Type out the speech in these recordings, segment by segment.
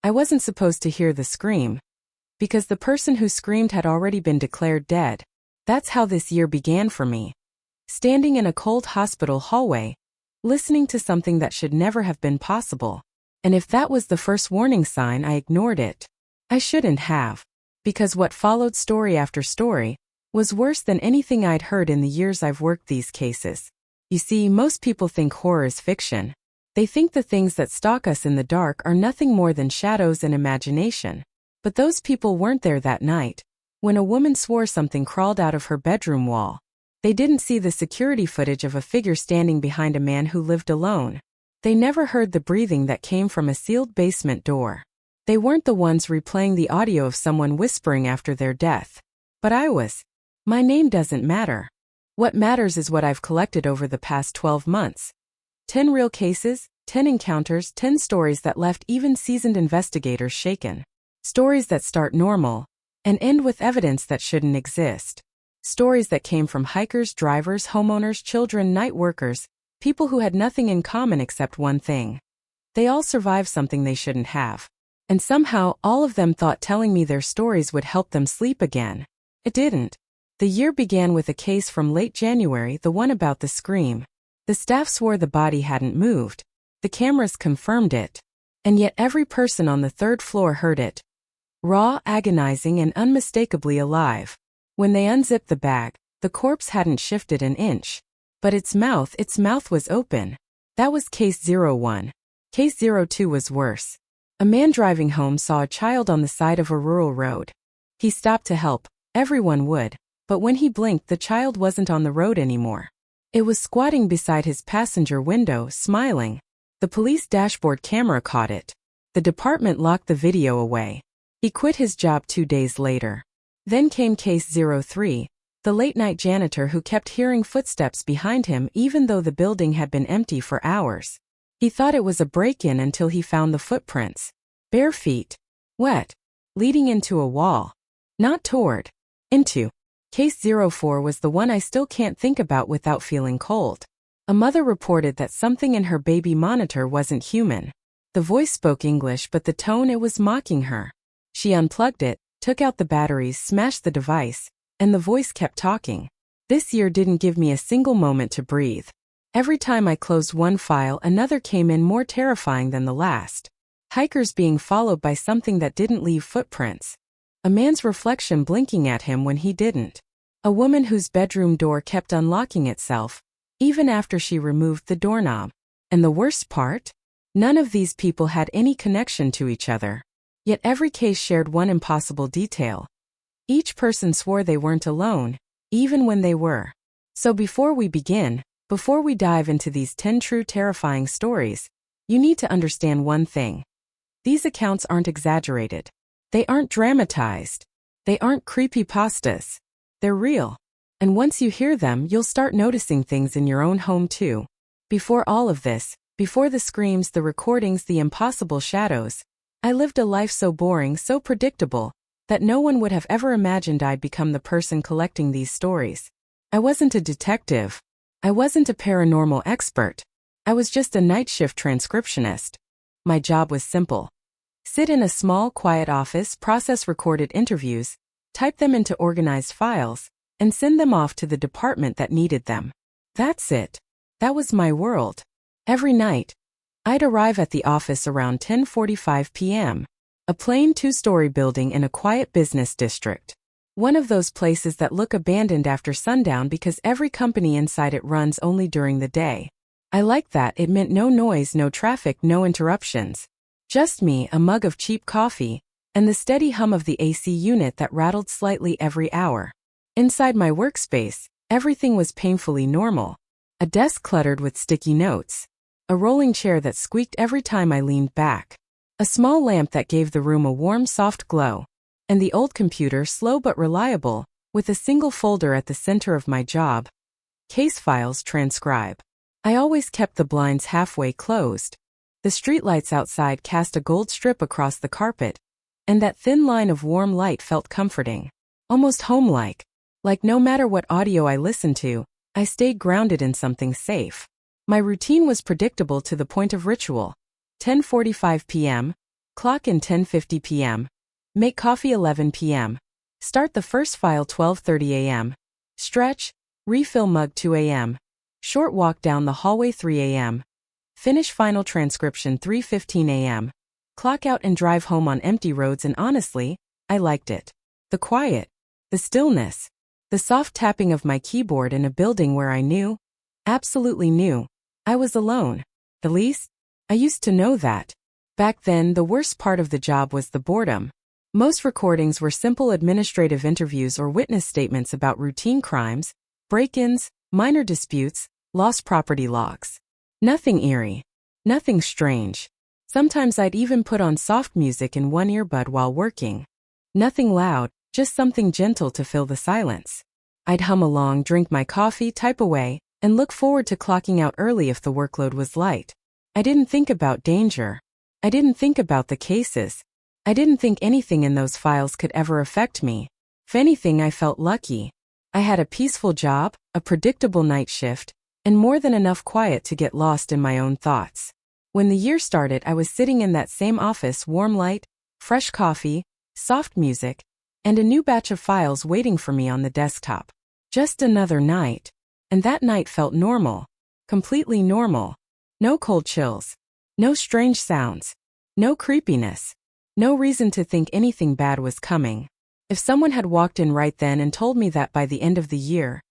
I wasn't supposed to hear the scream, because the person who screamed had already been declared dead. That's how this year began for me. Standing in a cold hospital hallway, listening to something that should never have been possible. And if that was the first warning sign, I ignored it. I shouldn't have. Because what followed, story after story, was worse than anything I'd heard in the years I've worked these cases. You see, most people think horror is fiction. They think the things that stalk us in the dark are nothing more than shadows and imagination. But those people weren't there that night, when a woman swore something crawled out of her bedroom wall. They didn't see the security footage of a figure standing behind a man who lived alone. They never heard the breathing that came from a sealed basement door. They weren't the ones replaying the audio of someone whispering after their death. But I was. My name doesn't matter. What matters is what I've collected over the past 12 months. 10 real cases, 10 encounters, 10 stories that left even seasoned investigators shaken. Stories that start normal and end with evidence that shouldn't exist. Stories that came from hikers, drivers, homeowners, children, night workers, people who had nothing in common except one thing. They all survived something they shouldn't have. And somehow, all of them thought telling me their stories would help them sleep again. It didn't. The year began with a case from late January, the one about the scream. The staff swore the body hadn't moved. The cameras confirmed it. And yet every person on the third floor heard it. Raw, agonizing, and unmistakably alive. When they unzipped the bag, the corpse hadn't shifted an inch. But its mouth was open. That was case 01. Case 02 was worse. A man driving home saw a child on the side of a rural road. He stopped to help. Everyone would. But when he blinked, the child wasn't on the road anymore. It was squatting beside his passenger window, smiling. The police dashboard camera caught it. The department locked the video away. He quit his job 2 days later. Then came case 03, the late-night janitor who kept hearing footsteps behind him even though the building had been empty for hours. He thought it was a break-in until he found the footprints. Bare feet. Wet. Leading into a wall. Not toward. Into. Case 04 was the one I still can't think about without feeling cold. A mother reported that something in her baby monitor wasn't human. The voice spoke English, but the tone, it was mocking her. She unplugged it, took out the batteries, smashed the device, and the voice kept talking. This year didn't give me a single moment to breathe. Every time I closed one file, another came in more terrifying than the last. Hikers being followed by something that didn't leave footprints. A man's reflection blinking at him when he didn't. A woman whose bedroom door kept unlocking itself, even after she removed the doorknob. And the worst part? None of these people had any connection to each other. Yet every case shared one impossible detail. Each person swore they weren't alone, even when they were. So before we begin, before we dive into these 10 true terrifying stories, you need to understand one thing. These accounts aren't exaggerated. They aren't dramatized. They aren't creepypastas. They're real. And once you hear them, you'll start noticing things in your own home too. Before all of this, before the screams, the recordings, the impossible shadows, I lived a life so boring, so predictable, that no one would have ever imagined I'd become the person collecting these stories. I wasn't a detective. I wasn't a paranormal expert. I was just a night shift transcriptionist. My job was simple. Sit in a small, quiet office, process recorded interviews, type them into organized files, and send them off to the department that needed them. That's it. That was my world. Every night, I'd arrive at the office around 10:45 p.m., a plain 2-story building in a quiet business district. One of those places that look abandoned after sundown because every company inside it runs only during the day. I liked that. It meant no noise, no traffic, no interruptions. Just me, a mug of cheap coffee, and the steady hum of the AC unit that rattled slightly every hour. Inside my workspace, everything was painfully normal. A desk cluttered with sticky notes. A rolling chair that squeaked every time I leaned back. A small lamp that gave the room a warm, soft glow. And the old computer, slow but reliable, with a single folder at the center of my job. Case files, transcribe. I always kept the blinds halfway closed. The streetlights outside cast a gold strip across the carpet, and that thin line of warm light felt comforting. Almost home-like. Like no matter what audio I listened to, I stayed grounded in something safe. My routine was predictable to the point of ritual. 10:45 p.m., Clock in 10:50 p.m. Make coffee 11 p.m. Start the first file 12:30 a.m. Stretch, refill mug 2 a.m. Short walk down the hallway 3 a.m. Finish final transcription 3:15 a.m. Clock out and drive home on empty roads, and honestly, I liked it. The quiet, the stillness, the soft tapping of my keyboard in a building where I knew, absolutely knew, I was alone. At least, I used to know that. Back then, the worst part of the job was the boredom. Most recordings were simple administrative interviews or witness statements about routine crimes, break-ins, minor disputes, lost property logs. Nothing eerie. Nothing strange. Sometimes I'd even put on soft music in one earbud while working. Nothing loud, just something gentle to fill the silence. I'd hum along, drink my coffee, type away, and look forward to clocking out early if the workload was light. I didn't think about danger. I didn't think about the cases. I didn't think anything in those files could ever affect me. If anything, I felt lucky. I had a peaceful job, a predictable night shift, and more than enough quiet to get lost in my own thoughts. When the year started, I was sitting in that same office, warm light, fresh coffee, soft music, and a new batch of files waiting for me on the desktop. Just another night. And that night felt normal. Completely normal. No cold chills. No strange sounds. No creepiness. No reason to think anything bad was coming. If someone had walked in right then and told me that by the end of the year,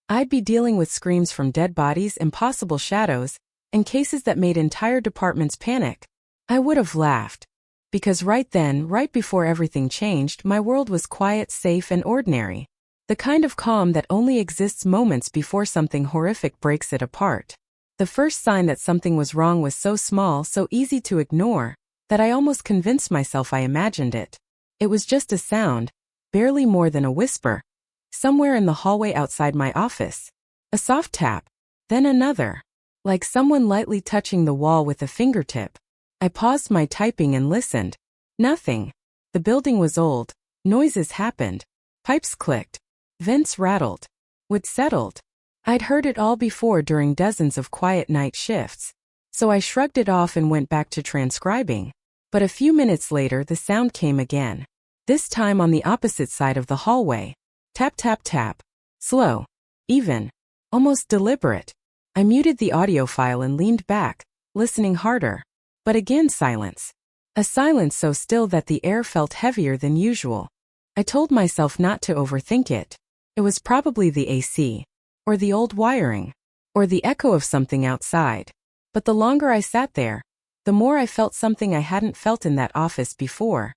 I'd be dealing with screams from dead bodies, impossible shadows, and cases that made entire departments panic, I would have laughed. Because right then, right before everything changed, my world was quiet, safe, and ordinary. The kind of calm that only exists moments before something horrific breaks it apart. The first sign that something was wrong was so small, so easy to ignore, that I almost convinced myself I imagined it. It was just a sound, barely more than a whisper, somewhere in the hallway outside my office. A soft tap, then another, like someone lightly touching the wall with a fingertip. I paused my typing and listened. Nothing. The building was old, noises happened, pipes clicked, vents rattled, wood settled. I'd heard it all before during dozens of quiet night shifts, so I shrugged it off and went back to transcribing. But a few minutes later, the sound came again. This time on the opposite side of the hallway. Tap, tap, tap. Slow. Even. Almost deliberate. I muted the audio file and leaned back, listening harder. But again silence. A silence so still that the air felt heavier than usual. I told myself not to overthink it. It was probably the AC. Or the old wiring. Or the echo of something outside. But the longer I sat there, the more I felt something I hadn't felt in that office before.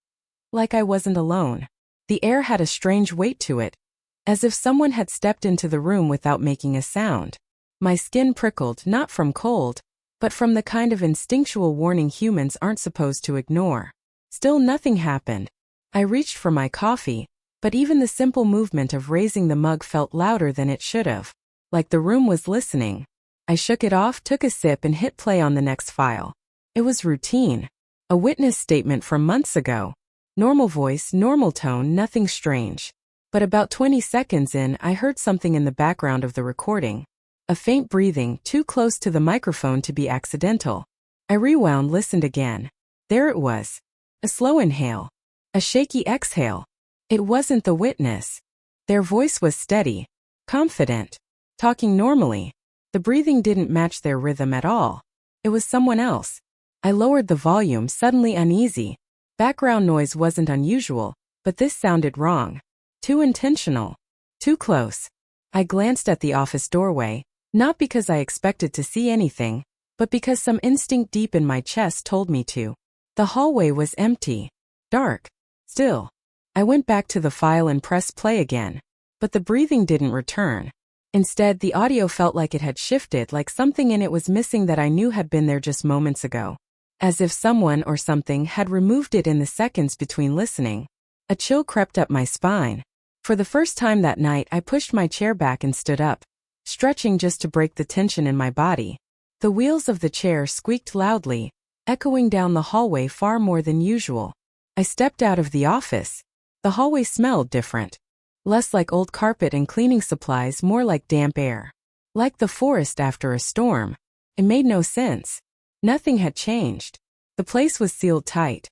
Like I wasn't alone. The air had a strange weight to it, as if someone had stepped into the room without making a sound. My skin prickled, not from cold, but from the kind of instinctual warning humans aren't supposed to ignore. Still nothing happened. I reached for my coffee, but even the simple movement of raising the mug felt louder than it should have. Like the room was listening. I shook it off, took a sip, and hit play on the next file. It was routine. A witness statement from months ago. Normal voice, normal tone, nothing strange. But about 20 seconds in, I heard something in the background of the recording. A faint breathing, too close to the microphone to be accidental. I rewound, listened again. There it was. A slow inhale. A shaky exhale. It wasn't the witness. Their voice was steady, confident, talking normally. The breathing didn't match their rhythm at all. It was someone else. I lowered the volume, suddenly uneasy. Background noise wasn't unusual, but this sounded wrong. Too intentional. Too close. I glanced at the office doorway, not because I expected to see anything, but because some instinct deep in my chest told me to. The hallway was empty. Dark. Still. I went back to the file and pressed play again. But the breathing didn't return. Instead, the audio felt like it had shifted, like something in it was missing that I knew had been there just moments ago. As if someone or something had removed it in the seconds between listening. A chill crept up my spine. For the first time that night, I pushed my chair back and stood up, stretching just to break the tension in my body. The wheels of the chair squeaked loudly, echoing down the hallway far more than usual. I stepped out of the office. The hallway smelled different. Less like old carpet and cleaning supplies, more like damp air. Like the forest after a storm. It made no sense. Nothing had changed. The place was sealed tight.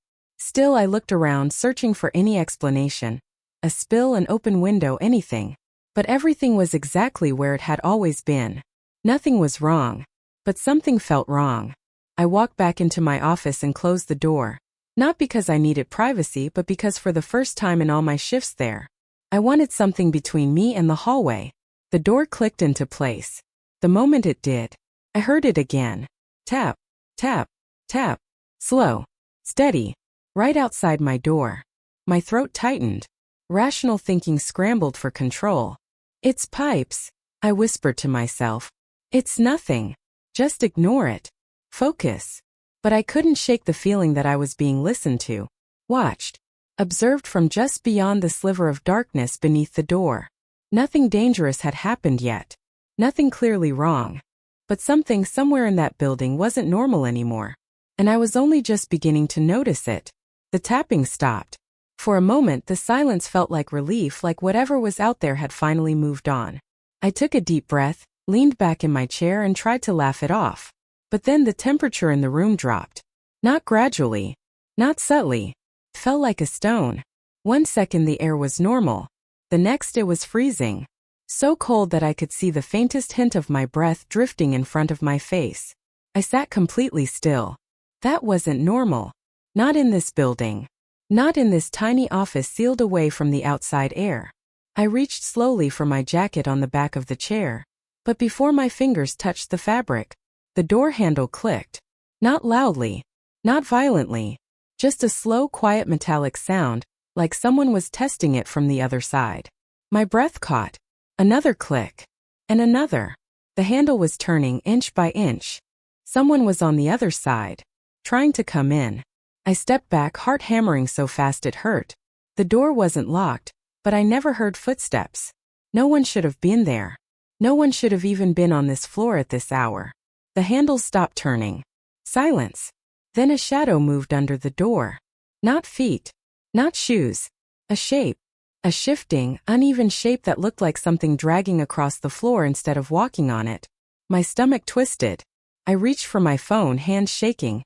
Still, I looked around, searching for any explanation. A spill, an open window, anything. But everything was exactly where it had always been. Nothing was wrong. But something felt wrong. I walked back into my office and closed the door. Not because I needed privacy, but because for the first time in all my shifts there, I wanted something between me and the hallway. The door clicked into place. The moment it did, I heard it again. Tap, tap, tap. Slow, steady, right outside my door. My throat tightened. Rational thinking scrambled for control. It's pipes, I whispered to myself. It's nothing. Just ignore it. Focus. But I couldn't shake the feeling that I was being listened to, watched, observed from just beyond the sliver of darkness beneath the door. Nothing dangerous had happened yet. Nothing clearly wrong. But something somewhere in that building wasn't normal anymore. And I was only just beginning to notice it. The tapping stopped. For a moment, the silence felt like relief, like whatever was out there had finally moved on. I took a deep breath, leaned back in my chair and tried to laugh it off. But then the temperature in the room dropped. Not gradually. Not subtly. It fell like a stone. 1 second the air was normal. The next it was freezing. So cold that I could see the faintest hint of my breath drifting in front of my face. I sat completely still. That wasn't normal. Not in this building. Not in this tiny office sealed away from the outside air. I reached slowly for my jacket on the back of the chair. But before my fingers touched the fabric, the door handle clicked. Not loudly. Not violently. Just a slow, quiet metallic sound, like someone was testing it from the other side. My breath caught. Another click. And another. The handle was turning inch by inch. Someone was on the other side, trying to come in. I stepped back, heart hammering so fast it hurt. The door wasn't locked, but I never heard footsteps. No one should have been there. No one should have even been on this floor at this hour. The handle stopped turning. Silence. Then a shadow moved under the door. Not feet. Not shoes. A shape. A shifting, uneven shape that looked like something dragging across the floor instead of walking on it. My stomach twisted. I reached for my phone, hands shaking.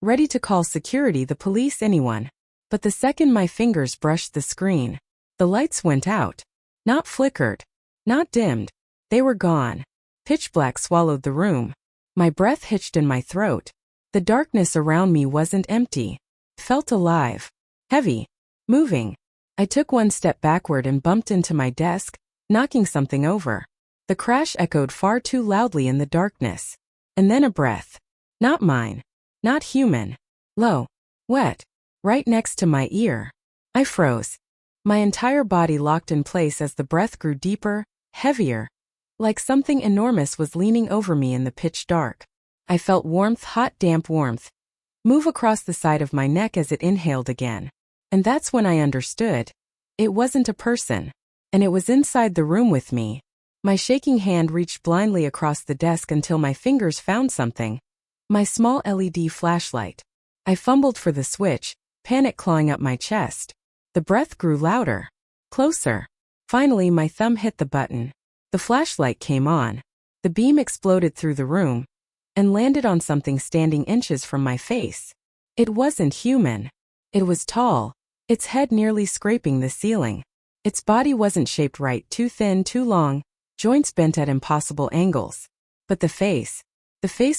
Ready to call security, the police, anyone. But the second my fingers brushed the screen, the lights went out. Not flickered. Not dimmed. They were gone. Pitch black swallowed the room. My breath hitched in my throat. The darkness around me wasn't empty. It felt alive. Heavy. Moving. I took 1 step backward and bumped into my desk, knocking something over. The crash echoed far too loudly in the darkness. And then a breath. Not mine. Not human. Low. Wet. Right next to my ear. I froze. My entire body locked in place as the breath grew deeper, heavier. Like something enormous was leaning over me in the pitch dark. I felt warmth, hot, damp warmth, move across the side of my neck as it inhaled again. And that's when I understood. It wasn't a person. And it was inside the room with me. My shaking hand reached blindly across the desk until my fingers found something. My small LED flashlight. I fumbled for the switch, panic clawing up my chest. The breath grew louder. Closer. Finally, my thumb hit the button. The flashlight came on. The beam exploded through the room and landed on something standing inches from my face. It wasn't human. It was tall, its head nearly scraping the ceiling. Its body wasn't shaped right, too thin, too long, joints bent at impossible angles. But the face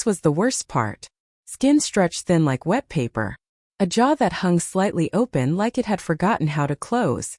was the worst part. Skin stretched thin like wet paper. A jaw that hung slightly open like it had forgotten how to close.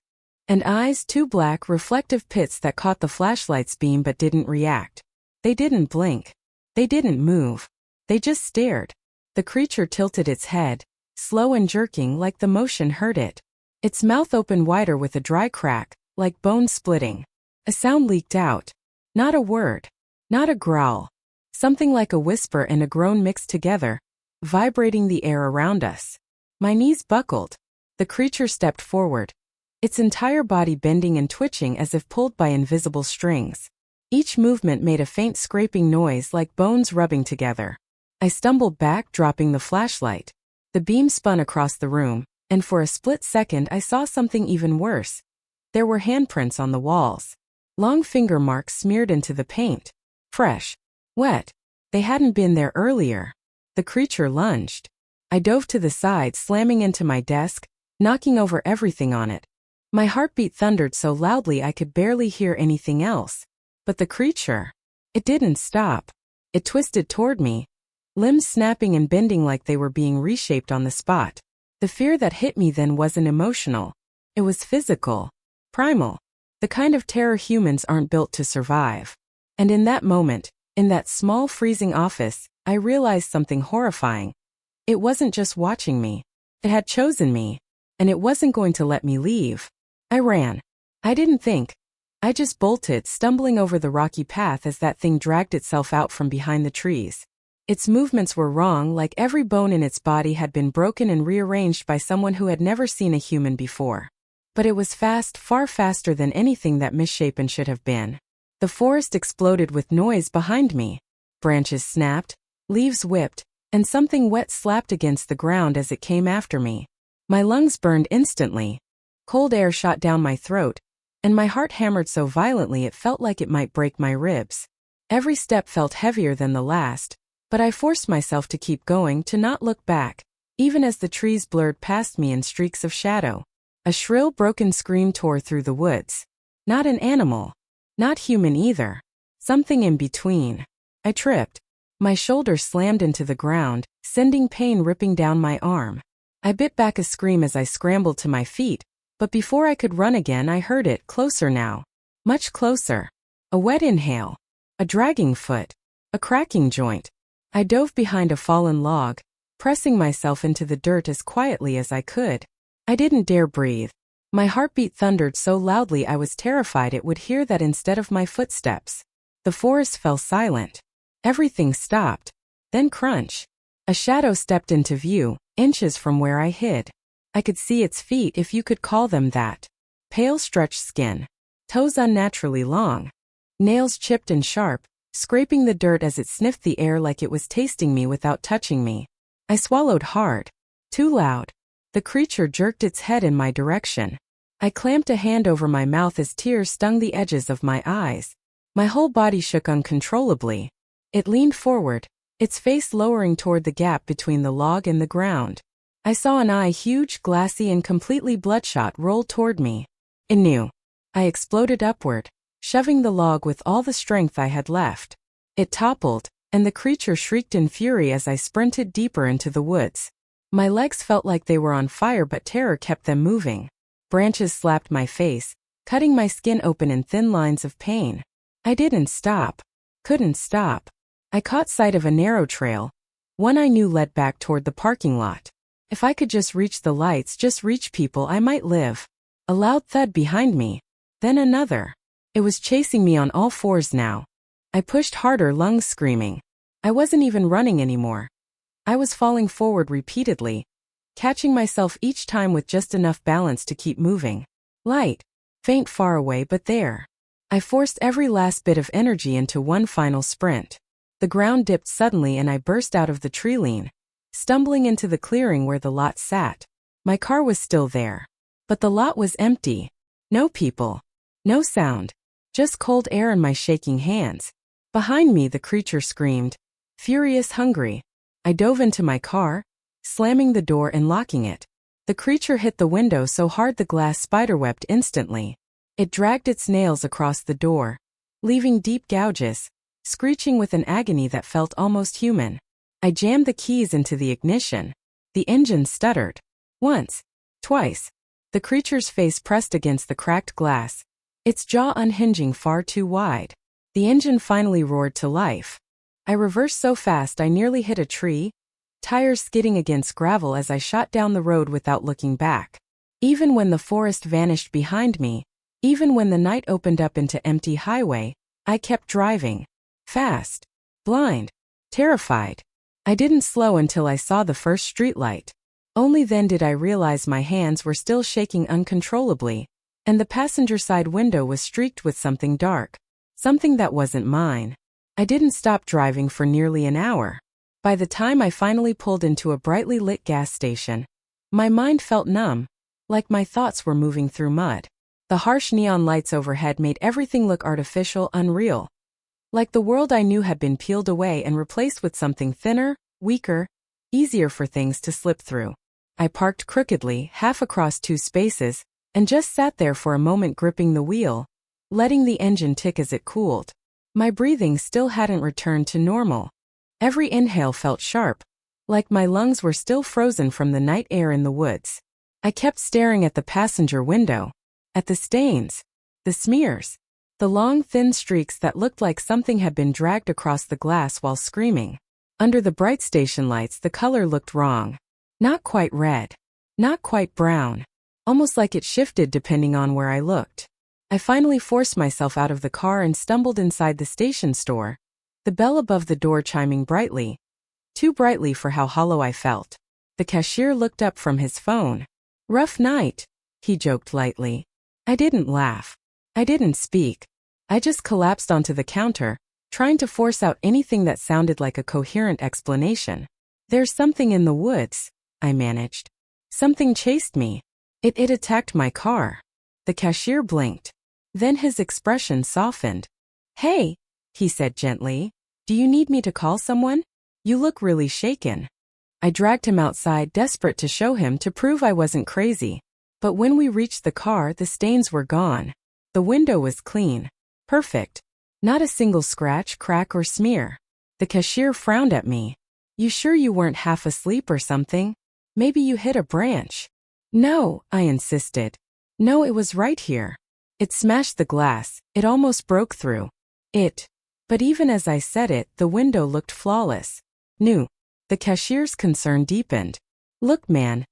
And eyes, two black, reflective pits that caught the flashlight's beam but didn't react. They didn't blink. They didn't move. They just stared. The creature tilted its head, slow and jerking like the motion hurt it. Its mouth opened wider with a dry crack, like bone splitting. A sound leaked out. Not a word. Not a growl. Something like a whisper and a groan mixed together, vibrating the air around us. My knees buckled. The creature stepped forward, its entire body bending and twitching as if pulled by invisible strings. Each movement made a faint scraping noise like bones rubbing together. I stumbled back, dropping the flashlight. The beam spun across the room, and for a split second I saw something even worse. There were handprints on the walls. Long finger marks smeared into the paint. Fresh. Wet. They hadn't been there earlier. The creature lunged. I dove to the side, slamming into my desk, knocking over everything on it. My heartbeat thundered so loudly I could barely hear anything else. But the creature, it didn't stop. It twisted toward me, limbs snapping and bending like they were being reshaped on the spot. The fear that hit me then wasn't emotional. It was physical, primal, the kind of terror humans aren't built to survive. And in that moment, in that small freezing office, I realized something horrifying. It wasn't just watching me. It had chosen me, and it wasn't going to let me leave. I ran. I didn't think. I just bolted, stumbling over the rocky path as that thing dragged itself out from behind the trees. Its movements were wrong, like every bone in its body had been broken and rearranged by someone who had never seen a human before. But it was fast, far faster than anything that misshapen should have been. The forest exploded with noise behind me. Branches snapped, leaves whipped, and something wet slapped against the ground as it came after me. My lungs burned instantly. Cold air shot down my throat, and my heart hammered so violently it felt like it might break my ribs. Every step felt heavier than the last, but I forced myself to keep going, to not look back, even as the trees blurred past me in streaks of shadow. A shrill, broken scream tore through the woods. Not an animal. Not human either. Something in between. I tripped. My shoulder slammed into the ground, sending pain ripping down my arm. I bit back a scream as I scrambled to my feet, but before I could run again I heard it, closer now. Much closer. A wet inhale. A dragging foot. A cracking joint. I dove behind a fallen log, pressing myself into the dirt as quietly as I could. I didn't dare breathe. My heartbeat thundered so loudly I was terrified it would hear that instead of my footsteps. The forest fell silent. Everything stopped. Then crunch. A shadow stepped into view, inches from where I hid. I could see its feet, if you could call them that. Pale stretched skin. Toes unnaturally long. Nails chipped and sharp, scraping the dirt as it sniffed the air like it was tasting me without touching me. I swallowed hard. Too loud. The creature jerked its head in my direction. I clamped a hand over my mouth as tears stung the edges of my eyes. My whole body shook uncontrollably. It leaned forward, its face lowering toward the gap between the log and the ground. I saw an eye, huge, glassy, and completely bloodshot, roll toward me. It knew. I exploded upward, shoving the log with all the strength I had left. It toppled, and the creature shrieked in fury as I sprinted deeper into the woods. My legs felt like they were on fire, but terror kept them moving. Branches slapped my face, cutting my skin open in thin lines of pain. I didn't stop. Couldn't stop. I caught sight of a narrow trail, one I knew led back toward the parking lot. If I could just reach the lights, just reach people, I might live. A loud thud behind me. Then another. It was chasing me on all fours now. I pushed harder, lungs screaming. I wasn't even running anymore. I was falling forward repeatedly, catching myself each time with just enough balance to keep moving. Light. Faint far away, but there. I forced every last bit of energy into one final sprint. The ground dipped suddenly and I burst out of the tree line, stumbling into the clearing where the lot sat. My car was still there. But the lot was empty. No people. No sound. Just cold air in my shaking hands. Behind me the creature screamed. Furious, hungry. I dove into my car, slamming the door and locking it. The creature hit the window so hard the glass spiderwebbed instantly. It dragged its nails across the door, leaving deep gouges, screeching with an agony that felt almost human. I jammed the keys into the ignition. The engine stuttered. Once. Twice. The creature's face pressed against the cracked glass, its jaw unhinging far too wide. The engine finally roared to life. I reversed so fast I nearly hit a tree, tires skidding against gravel as I shot down the road without looking back. Even when the forest vanished behind me, even when the night opened up into empty highway, I kept driving. Fast. Blind. Terrified. I didn't slow until I saw the first streetlight. Only then did I realize my hands were still shaking uncontrollably, and the passenger side window was streaked with something dark. Something that wasn't mine. I didn't stop driving for nearly an hour. By the time I finally pulled into a brightly lit gas station, my mind felt numb, like my thoughts were moving through mud. The harsh neon lights overhead made everything look artificial, unreal. Like the world I knew had been peeled away and replaced with something thinner, weaker, easier for things to slip through. I parked crookedly, half across two spaces, and just sat there for a moment gripping the wheel, letting the engine tick as it cooled. My breathing still hadn't returned to normal. Every inhale felt sharp, like my lungs were still frozen from the night air in the woods. I kept staring at the passenger window, at the stains, the smears, the long thin streaks that looked like something had been dragged across the glass while screaming. Under the bright station lights, the color looked wrong. Not quite red, not quite brown, almost like it shifted depending on where I looked. I finally forced myself out of the car and stumbled inside the station store, the bell above the door chiming brightly, too brightly for how hollow I felt. The cashier looked up from his phone. "Rough night," he joked lightly. I didn't laugh. I didn't speak. I just collapsed onto the counter, trying to force out anything that sounded like a coherent explanation. "There's something in the woods," I managed. "Something chased me. It attacked my car." The cashier blinked. Then his expression softened. "Hey," he said gently, "do you need me to call someone? You look really shaken." I dragged him outside, desperate to show him, to prove I wasn't crazy. But when we reached the car, the stains were gone. The window was clean. Perfect. Not a single scratch, crack, or smear. The cashier frowned at me. "You sure you weren't half asleep or something? Maybe you hit a branch." "No," I insisted. "No, it was right here." It smashed the glass. It almost broke through. But even as I said it, the window looked flawless. New. The cashier's concern deepened. "Look, man.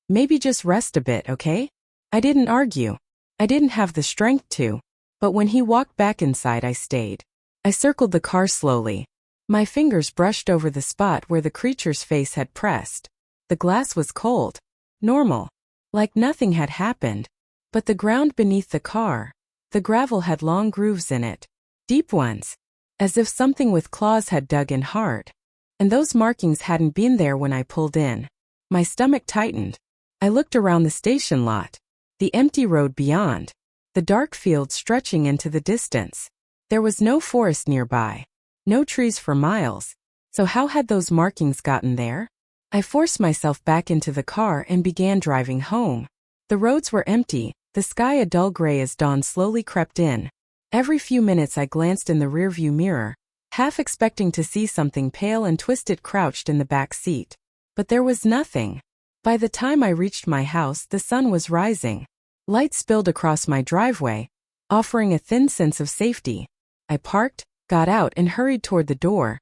Maybe just rest a bit, okay?" I didn't argue. I didn't have the strength to. But when he walked back inside, I stayed. I circled the car slowly. My fingers brushed over the spot where the creature's face had pressed. The glass was cold. Normal. Like nothing had happened. But the ground beneath the car, the gravel had long grooves in it. Deep ones. As if something with claws had dug in hard. And those markings hadn't been there when I pulled in. My stomach tightened. I looked around the station lot. The empty road beyond. The dark field stretching into the distance. There was no forest nearby. No trees for miles. So how had those markings gotten there? I forced myself back into the car and began driving home. The roads were empty, the sky a dull gray as dawn slowly crept in. Every few minutes I glanced in the rearview mirror, half expecting to see something pale and twisted crouched in the back seat. But there was nothing. By the time I reached my house, the sun was rising. Light spilled across my driveway, offering a thin sense of safety. I parked, got out, and hurried toward the door,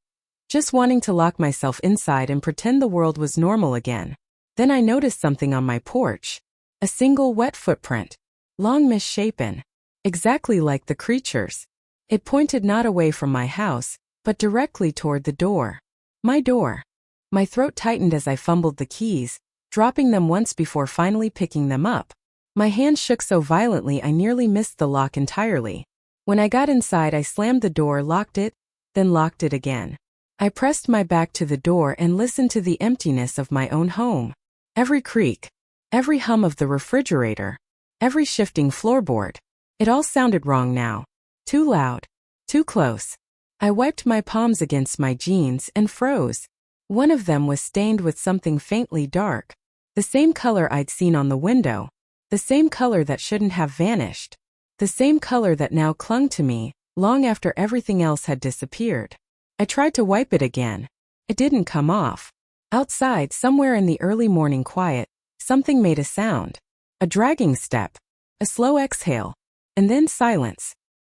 just wanting to lock myself inside and pretend the world was normal again. Then I noticed something on my porch. A single wet footprint. Long misshapen. Exactly like the creature's. It pointed not away from my house, but directly toward the door. My door. My throat tightened as I fumbled the keys, dropping them once before finally picking them up. My hand shook so violently I nearly missed the lock entirely. When I got inside, I slammed the door, locked it, then locked it again. I pressed my back to the door and listened to the emptiness of my own home. Every creak, every hum of the refrigerator, every shifting floorboard. It all sounded wrong now. Too loud. Too close. I wiped my palms against my jeans and froze. One of them was stained with something faintly dark. The same color I'd seen on the window. The same color that shouldn't have vanished. The same color that now clung to me, long after everything else had disappeared. I tried to wipe it again. It didn't come off. Outside, somewhere in the early morning quiet, something made a sound. A dragging step. A slow exhale. And then silence.